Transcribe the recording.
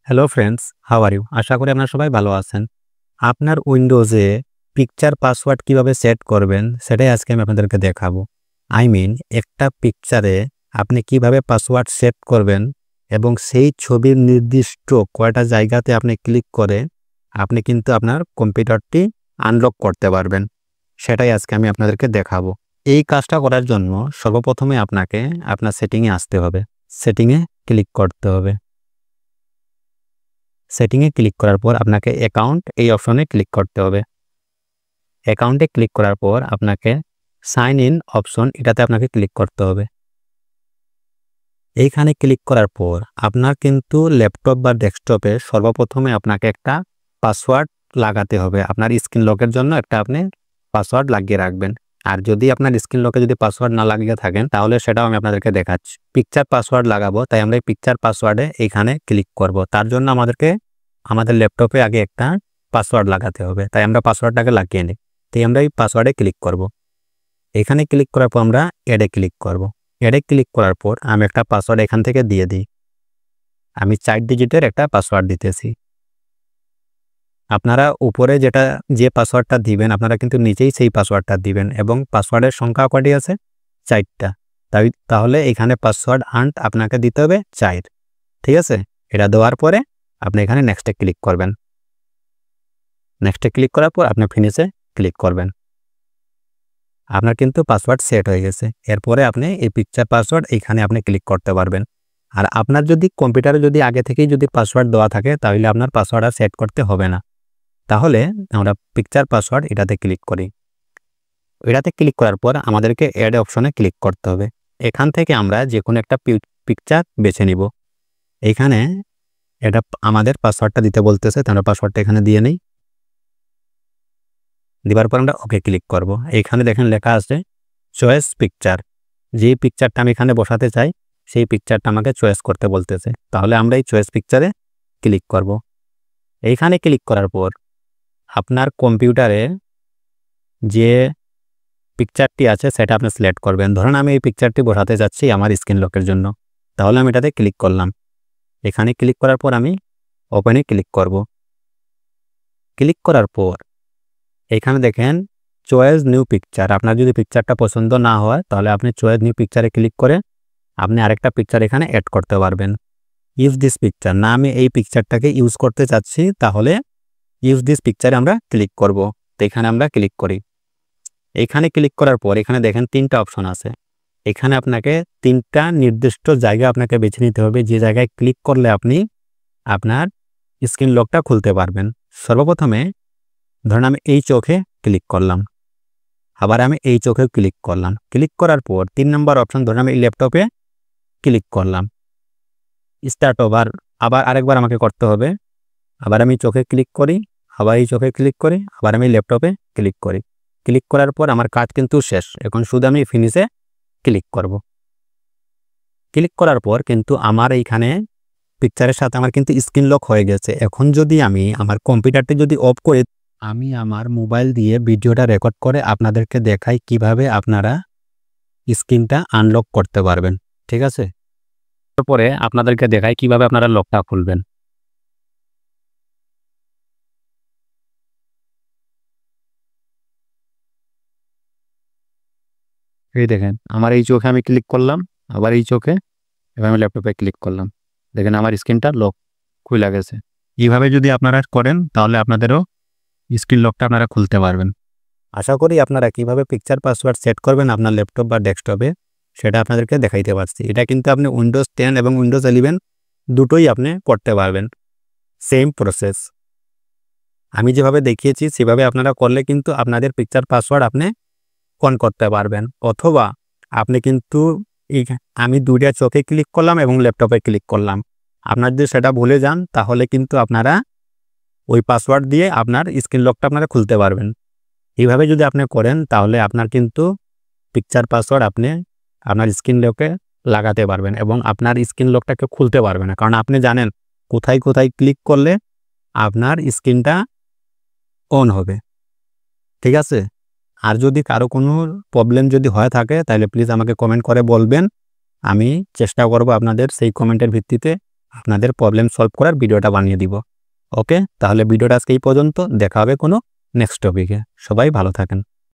Hello friends, how are you? আশা করি আপনারা সবাই ভালো আছেন। আপনার উইন্ডোজে পিকচার পাসওয়ার্ড কিভাবে সেট করবেন সেটাই আজকে আমি আপনাদেরকে দেখাবো। একটা পিকচারে আপনি কিভাবে পাসওয়ার্ড সেট করবেন এবং সেই ছবির নির্দিষ্ট কয়টা জায়গাতে আপনি ক্লিক করে আপনি কিন্তু আপনার কম্পিউটারটি আনলক করতে পারবেন। সেটাই আজকে আমি আপনাদেরকে দেখাবো। এই কাজটা করার জন্য সর্বপ্রথমে আপনাকে আপনার সেটিংয়ে আসতে হবে। সেটিংয়ে ক্লিক করতে হবে। সেটিংয়ে ক্লিক করার পর আপনাকে অ্যাকাউন্ট এই অপশনে ক্লিক করতে হবে। অ্যাকাউন্টে ক্লিক করার পর আপনাকে সাইন ইন অপশন এটাতে আপনাকে ক্লিক করতে হবে। এইখানে ক্লিক করার পর আপনার কিন্তু ল্যাপটপ বা ডেস্কটপে সর্বপ্রথমে আপনাকে একটা পাসওয়ার্ড লাগাতে হবে। আপনার স্ক্রিন লকের জন্য একটা আপনি পাসওয়ার্ড লাগিয়ে রাখবেন। আর যদি আপনার স্ক্রিন লকে যদি পাসওয়ার্ড না লাগিয়ে থাকেন তাহলে সেটাও আমি আপনাদেরকে দেখাচ্ছি। পিকচার পাসওয়ার্ড লাগাবো, তাই আমরা এই পিকচার পাসওয়ার্ডে এইখানে ক্লিক করব। তার জন্য আমাদেরকে আমাদের ল্যাপটপে আগে একটা পাসওয়ার্ড লাগাতে হবে, তাই আমরা পাসওয়ার্ডটাকে লাগিয়ে নিই। তাই আমরা এই পাসওয়ার্ডে ক্লিক করব। এখানে ক্লিক করার পর আমরা অ্যাডে ক্লিক করব। অ্যাডে ক্লিক করার পর আমি একটা পাসওয়ার্ড এখান থেকে দিয়ে দিই। আমি 4 ডিজিটের একটা পাসওয়ার্ড দিতেছি। আপনারা উপরে যে পাসওয়ার্ডটা দিবেন আপনারা কিন্তু নিচেই সেই পাসওয়ার্ডটা দিবেন এবং পাসওয়ার্ডের সংখ্যা কয়টি আছে? 4টা। তাহলে এখানে পাসওয়ার্ড আন্ট আপনাকে দিতে হবে 4। ঠিক আছে? এটা দেওয়ার পরে আপনি এখানে নেক্সটে ক্লিক করবেন। নেক্সটে ক্লিক করার পর আপনি ফিনিশে ক্লিক করবেন। আপনার কিন্তু পাসওয়ার্ড সেট হয়ে গেছে। এরপরে আপনি এই পিকচার পাসওয়ার্ড এইখানে আপনি ক্লিক করতে পারবেন। আর আপনার যদি কম্পিউটারে যদি আগে থেকেই যদি পাসওয়ার্ড দেওয়া থাকে তাহলে আপনার পাসওয়ার্ড আর সেট করতে হবে না। তাহলে আমরা পিকচার পাসওয়ার্ড এটাতে ক্লিক করি। এটাতে ক্লিক করার পর আমাদেরকে অ্যাড অপশনে ক্লিক করতে হবে। এখান থেকে আমরা যে কোনো একটা পিকচার বেছে নিব। এইখানে এটা আমাদের পাসওয়ার্ডটা দিতে বলতেছে, তো আমরা পাসওয়ার্ডটা এখানে দিয়ে নিই। দেওয়ার পর আমরা ওকে ক্লিক করব। এইখানে দেখেন লেখা আছে চয়েস পিকচার। যে পিকচারটা আমি এখানে বসাতে চাই সেই পিকচারটা আমাকে চয়েস করতে বলতেছে। তাহলে আমরা এই চয়েস পিকচারে ক্লিক করব। এইখানে ক্লিক করার পর আপনার কম্পিউটারে যে পিকচারটি আছে সেটা আপনি সিলেক্ট করবেন। ধরুন আমি এই পিকচারটি বসাতে যাচ্ছি আমার স্ক্রিন লকের জন্য। তাহলে আমি এটাতে ক্লিক করলাম। এখানে ক্লিক করার পর আমি ওপেনে ক্লিক করব। ক্লিক করার পর এখানে দেখেন চয়েস নিউ পিকচার। আপনার যদি পিকচারটা পছন্দ না হয় তাহলে আপনি চয়েস নিউ পিকচারে ক্লিক করে আপনি আরেকটা পিকচার এখানে অ্যাড করতে পারবেন। ইউজ দিস পিকচার, না আমি এই পিকচারটাকে ইউজ করতে চাচ্ছি, তাহলে ইউজ দিস পিকচারে আমরা ক্লিক করব। তো এখানে আমরা ক্লিক করি। এখানে ক্লিক করার পর এখানে দেখেন 3টা অপশন আছে। এখানে আপনাকে 3টা নির্দিষ্ট জায়গা আপনাকে বেছে নিতে হবে, যে জায়গায় ক্লিক করলে আপনি আপনার স্ক্রিন লকটা খুলতে পারবেন। সর্বপ্রথমে ধরুন আমি এই চোখে ক্লিক করলাম, আবার আমি এই চোখে ক্লিক করলাম। ক্লিক করার পর 3 নম্বর অপশন ধরুন আমি ল্যাপটপে ক্লিক করলাম। স্টার্ট ওভার আবার আরেকবার আমাকে করতে হবে। আবার আমি চোখে ক্লিক করি, আবার এই চোখে ক্লিক করি, আবার আমি ল্যাপটপে ক্লিক করি। ক্লিক করার পর আমার কাজ কিন্তু শেষ। এখন শুধু আমি ফিনিশে ক্লিক করব। ক্লিক করার পর কিন্তু আমার এইখানে পিকচারের সাথে আমার কিন্তু স্ক্রিন লক হয়ে গেছে। এখন যদি আমি আমার কম্পিউটারটি যদি অফ করি, আমি আমার মোবাইল দিয়ে ভিডিওটা রেকর্ড করে আপনাদেরকে দেখাই কিভাবে আপনারা স্ক্রিনটা আনলক করতে পারবেন। ঠিক আছে? তারপরে আপনাদেরকে দেখাই কিভাবে আপনারা লকটা খুলবেন। এই দেখেন আমার এই চোখে আমি ক্লিক করলাম, আবার এই চোখে, এবার আমি ল্যাপটপে ক্লিক করলাম। দেখেন আমার স্ক্রিনটা লক খুলে গেছে। এইভাবে যদি আপনারা করেন তাহলে আপনাদেরও স্ক্রিন লকটা আপনারা খুলতে পারবেন। আশা করি আপনারা কিভাবে পিকচার পাসওয়ার্ড সেট করবেন আপনার ল্যাপটপ বা ডেস্কটপে সেটা আপনাদেরকে দেখাইতে পারছি। এটা কিন্তু আপনি উইন্ডোজ 10 এবং উইন্ডোজ 11 দুটোই আপনি করতে পারবেন। সেম প্রসেস আমি যেভাবে দেখিয়েছি সেভাবে আপনারা করলে কিন্তু আপনাদের পিকচার পাসওয়ার্ড আপনি অন করতে পারবেন। অথবা আপনি কিন্তু আমি 2টা চোখে ক্লিক করলাম এবং ল্যাপটপে ক্লিক করলাম, আপনার যদি সেটা ভুলে যান তাহলে কিন্তু আপনারা ওই পাসওয়ার্ড দিয়ে আপনার স্ক্রিন লকটা আপনারা খুলতে পারবেন। এইভাবে যদি আপনি করেন তাহলে আপনার কিন্তু পিকচার পাসওয়ার্ড আপনি আপনার স্ক্রিন লকে লাগাতে পারবেন এবং আপনার স্ক্রিন লকটাকে খুলতে পারবেন না, কারণ আপনি জানেন কোথায় কোথায় ক্লিক করলে আপনার স্ক্রিনটা অন হবে। ঠিক আছে? আর যদি কারো কোনো প্রবলেম যদি হয়ে থাকে তাহলে প্লিজ আমাকে কমেন্ট করে বলবেন। আমি চেষ্টা করব আপনাদের সেই কমেন্টের ভিত্তিতে আপনাদের প্রবলেম সলভ করার ভিডিওটা বানিয়ে দিব। ওকে, তাহলে ভিডিওটা আজকে এই পর্যন্ত, দেখা হবে কোনো নেক্সট টপিকে। সবাই ভালো থাকেন।